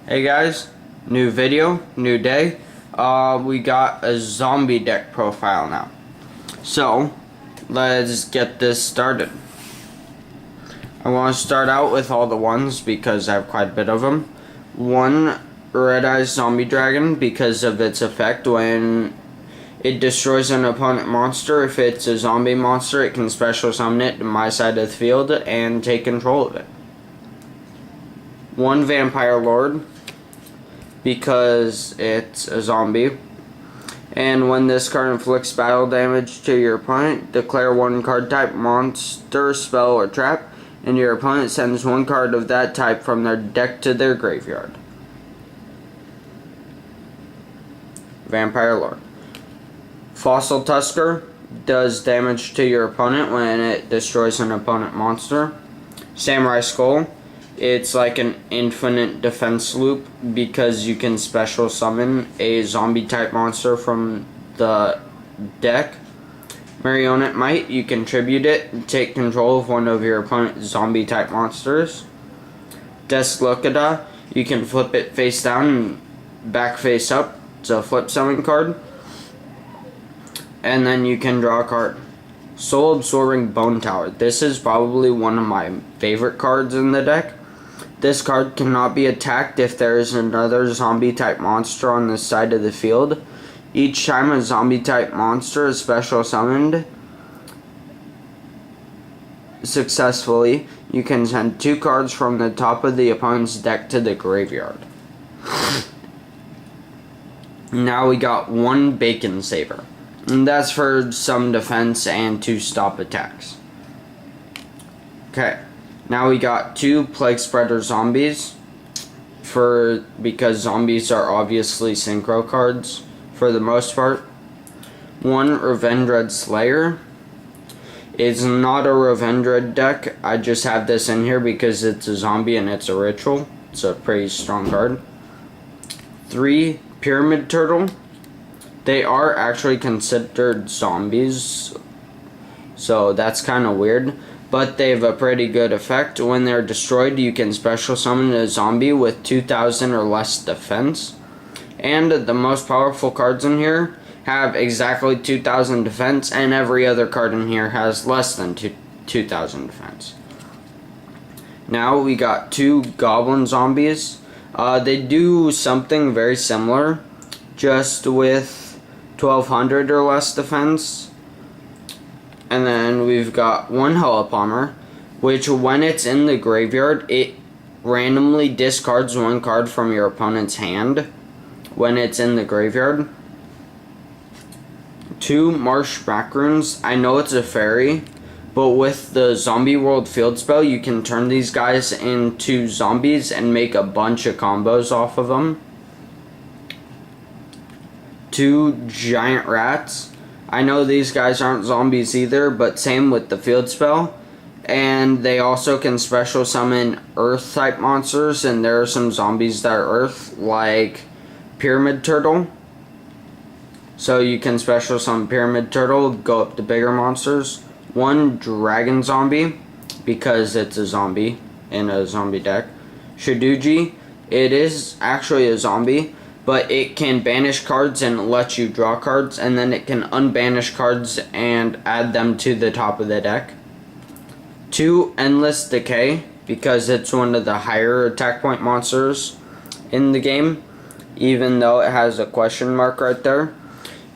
Hey guys, new video, new day. We got a zombie deck profile now. So, let's get this started. I want to start out with all the ones because I have quite a bit of them. One, Red Eyes Zombie Dragon because of its effect when it destroys an opponent monster. If it's a zombie monster, it can special summon it to my side of the field and take control of it. One, Vampire Lord because it's a zombie. And when this card inflicts battle damage to your opponent, declare one card type monster, spell, or trap, and your opponent sends one card of that type from their deck to their graveyard. Vampire Lord. Fossil Tusker does damage to your opponent when it destroys an opponent monster. Samurai Skull. It's like an infinite defense loop because you can special summon a zombie type monster from the deck. Marionette Might, you can tribute it and take control of one of your opponent's zombie type monsters. Deslocata, you can flip it face down and back face up. It's a flip summon card. And then you can draw a card. Soul Absorbing Bone Tower. This is probably one of my favorite cards in the deck. This card cannot be attacked if there is another zombie type monster on the side of the field. Each time a zombie type monster is special summoned successfully, you can send 2 cards from the top of the opponent's deck to the graveyard. Now we got one Bacon Saver. And that's for some defense and to stop attacks. Okay. Now we got 2 Plague Spreader Zombies because zombies are obviously synchro cards for the most part. 1 Revendred Slayer. It's not a Revendred deck. I just have this in here because it's a zombie and it's a ritual. It's a pretty strong card. 3 Pyramid Turtle. They are actually considered zombies, so that's kind of weird. But they have a pretty good effect. When they're destroyed, you can special summon a zombie with 2,000 or less defense. And the most powerful cards in here have exactly 2,000 defense, and every other card in here has less than 2,000 defense. Now we got 2 Goblin Zombies. They do something very similar, just with 1,200 or less defense. And then we've got 1 Hellapalmer, which when it's in the graveyard, it randomly discards 1 card from your opponent's hand when it's in the graveyard. 2 Marsh Macaroons. I know it's a fairy, but with the Zombie World field spell, you can turn these guys into zombies and make a bunch of combos off of them. 2 Giant Rats. I know these guys aren't zombies either, but same with the field spell. And they also can special summon earth type monsters, and there are some zombies that are earth, like Pyramid Turtle. So you can special summon Pyramid Turtle, go up to bigger monsters. 1 Dragon Zombie, because it's a zombie in a zombie deck. Shiduji, it is actually a zombie, but it can banish cards and let you draw cards, and then it can unbanish cards and add them to the top of the deck. 2 Endless Decay, because it's one of the higher attack point monsters in the game, even though it has a question mark right there.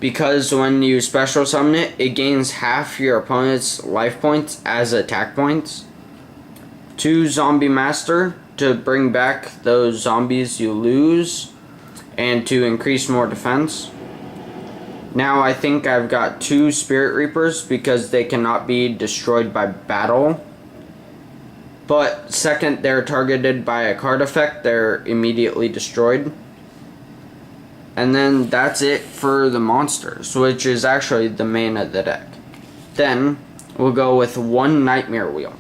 Because when you special summon it, it gains half your opponent's life points as attack points. 2 Zombie Master, to bring back those zombies you lose and to increase more defense. Now I think I've got 2 Spirit Reapers because they cannot be destroyed by battle. But second they're targeted by a card effect, they're immediately destroyed. And then that's it for the monsters, which is actually the main of the deck. Then we'll go with 1 Nightmare Wheel,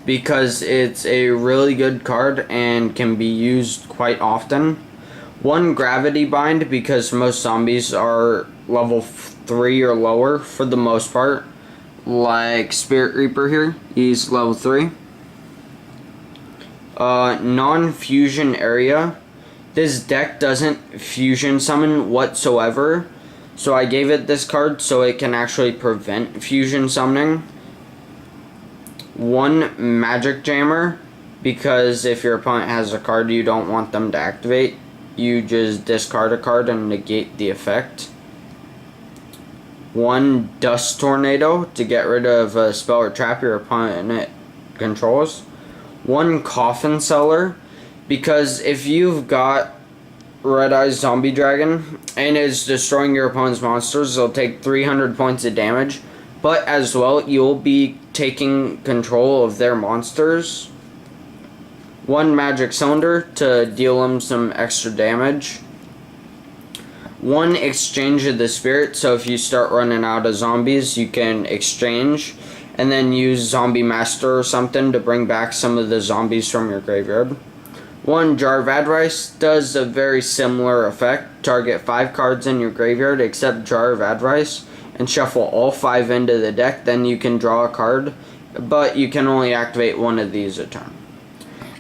because it's a really good card and can be used quite often. 1 Gravity Bind, because most zombies are level 3 or lower for the most part. Like Spirit Reaper here, he's level 3. Non-fusion area. This deck doesn't fusion summon whatsoever, so I gave it this card so it can actually prevent fusion summoning. 1 Magic Jammer, because if your opponent has a card you don't want them to activate, you just discard a card and negate the effect. 1 Dust Tornado, to get rid of a spell or trap your opponent controls. 1 Coffin Seller, because if you've got Red Eyes Zombie Dragon and it's destroying your opponent's monsters, it'll take 300 points of damage, but as well you'll be taking control of their monsters. 1 Magic Cylinder, to deal them some extra damage. 1 Exchange of the Spirit, so if you start running out of zombies you can exchange and then use Zombie Master or something to bring back some of the zombies from your graveyard. 1 Jar of Advice does a very similar effect. Target 5 cards in your graveyard except Jar of Advice and shuffle all 5 into the deck. Then you can draw a card, but you can only activate 1 of these a turn.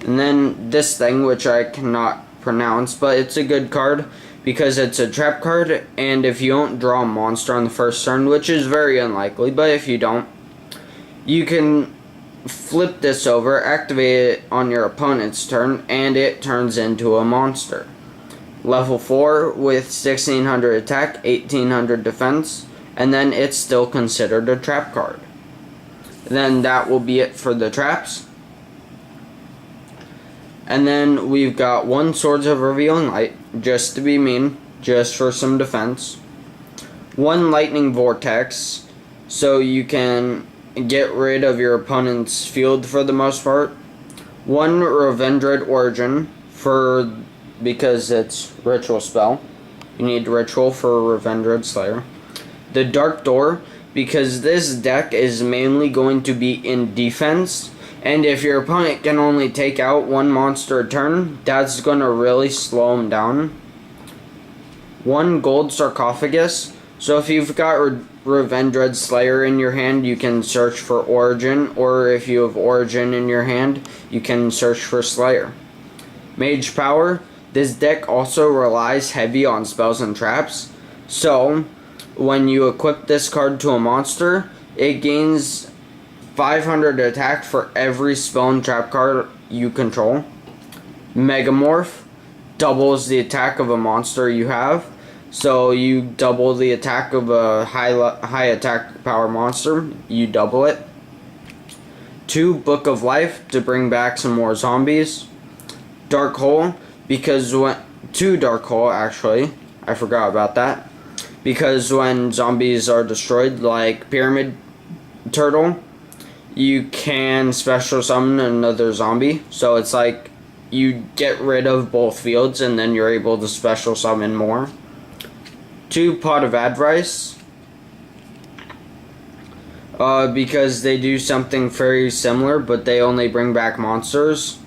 And then this thing, which I cannot pronounce, but it's a good card because it's a trap card, and if you don't draw a monster on the first turn, which is very unlikely, but if you don't, you can flip this over, activate it on your opponent's turn, and it turns into a monster. Level 4 with 1600 attack, 1800 defense, and then it's still considered a trap card. Then that will be it for the traps. And then we've got 1 Swords of Revealing Light, just to be mean, just for some defense. 1 Lightning Vortex, so you can get rid of your opponent's field for the most part. 1 Revendred Origin, because it's ritual spell. You need ritual for Revendred Slayer. The Dark Door, because this deck is mainly going to be in defense, and if your opponent can only take out 1 monster a turn, that's going to really slow them down. 1 Gold Sarcophagus, so if you've got Revendred Slayer in your hand, you can search for Origin, or if you have Origin in your hand, you can search for Slayer. Mage Power, this deck also relies heavy on spells and traps, so when you equip this card to a monster, it gains 500 attack for every spell and trap card you control. Megamorph doubles the attack of a monster you have, so you double the attack of a high attack power monster, you double it. 2 Book of Life, to bring back some more zombies. Dark Hole, because 2 Dark Hole actually, I forgot about that, because when zombies are destroyed, like Pyramid Turtle, you can special summon another zombie, so it's like you get rid of both fields and then you're able to special summon more. 2 Pot of Advice, because they do something very similar, but they only bring back monsters.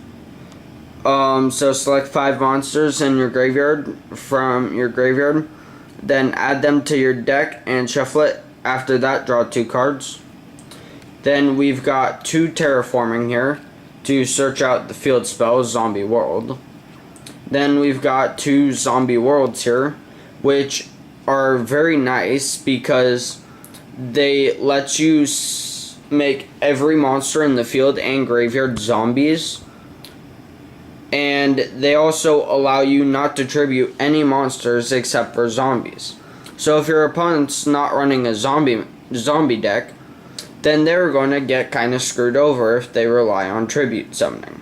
So select 5 monsters in your graveyard from your graveyard, then add them to your deck and shuffle it. After that, draw 2 cards. Then we've got 2 Terraforming here to search out the field spell, Zombie World. Then we've got 2 Zombie Worlds here, which are very nice because they let you make every monster in the field and graveyard zombies. And they also allow you not to tribute any monsters except for zombies. So if your opponent's not running a zombie deck, then they're going to get kind of screwed over if they rely on tribute summoning.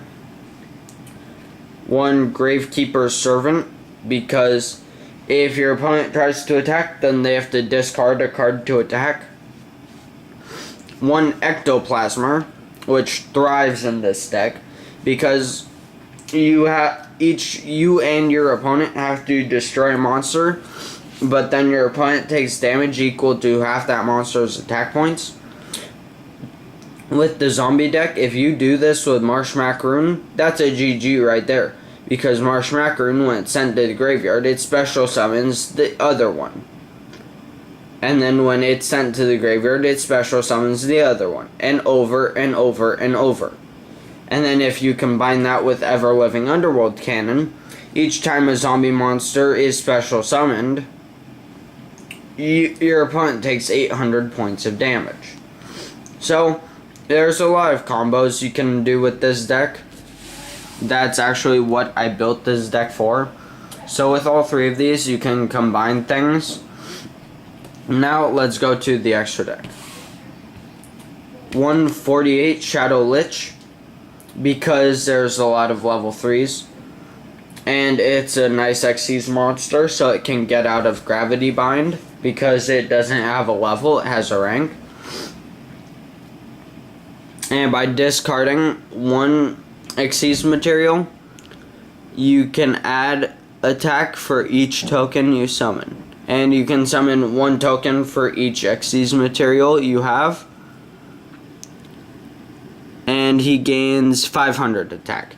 1 Gravekeeper's Servant, because if your opponent tries to attack, then they have to discard a card to attack. 1 Ectoplasmer, which thrives in this deck, because you and your opponent have to destroy a monster, but then your opponent takes damage equal to half that monster's attack points. With the zombie deck, if you do this with Marsh Macaroon, that's a GG right there. Because Marsh Macaroon, when it's sent to the graveyard, it special summons the other one. And then when it's sent to the graveyard, it special summons the other one. And over and over and over. And then if you combine that with Ever Living Underworld Cannon, each time a zombie monster is special summoned, your opponent takes 800 points of damage. So, there's a lot of combos you can do with this deck. That's actually what I built this deck for. So with all three of these, you can combine things. Now, let's go to the extra deck. 148 Shadow Lich, because there's a lot of level 3s. And it's a nice Xyz monster, so it can get out of Gravity Bind. Because it doesn't have a level, it has a rank. And by discarding one Xyz material, you can add attack for each token you summon. And you can summon one token for each Xyz material you have. And he gains 500 attack.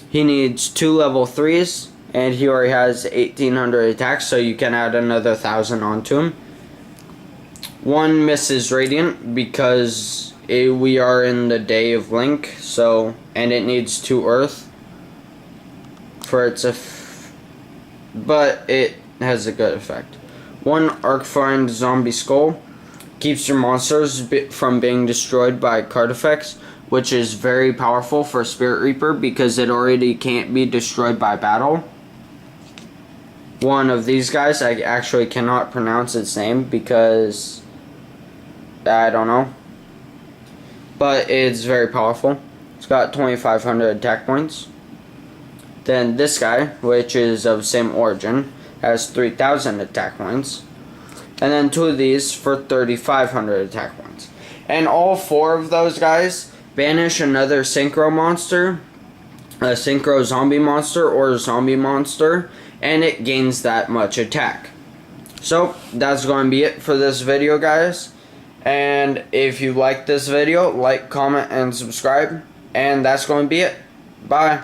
He needs 2 level 3s. And he already has 1800 attacks, so you can add another 1000 onto him. One misses Radiant because we are in the Day of Link, and it needs 2 Earth for its but it has a good effect. 1 Arcfiend Zombie Skull keeps your monsters from being destroyed by card effects, which is very powerful for Spirit Reaper because it already can't be destroyed by battle. One of these guys, I actually cannot pronounce its name because I don't know, but it's very powerful. It's got 2500 attack points. Then this guy, which is of same origin, has 3000 attack points. And then 2 of these for 3500 attack points. And all 4 of those guys banish another synchro monster, a synchro zombie monster or zombie monster, and it gains that much attack. So that's going to be it for this video, guys. And if you like this video, like, comment, and subscribe. And that's going to be it. Bye.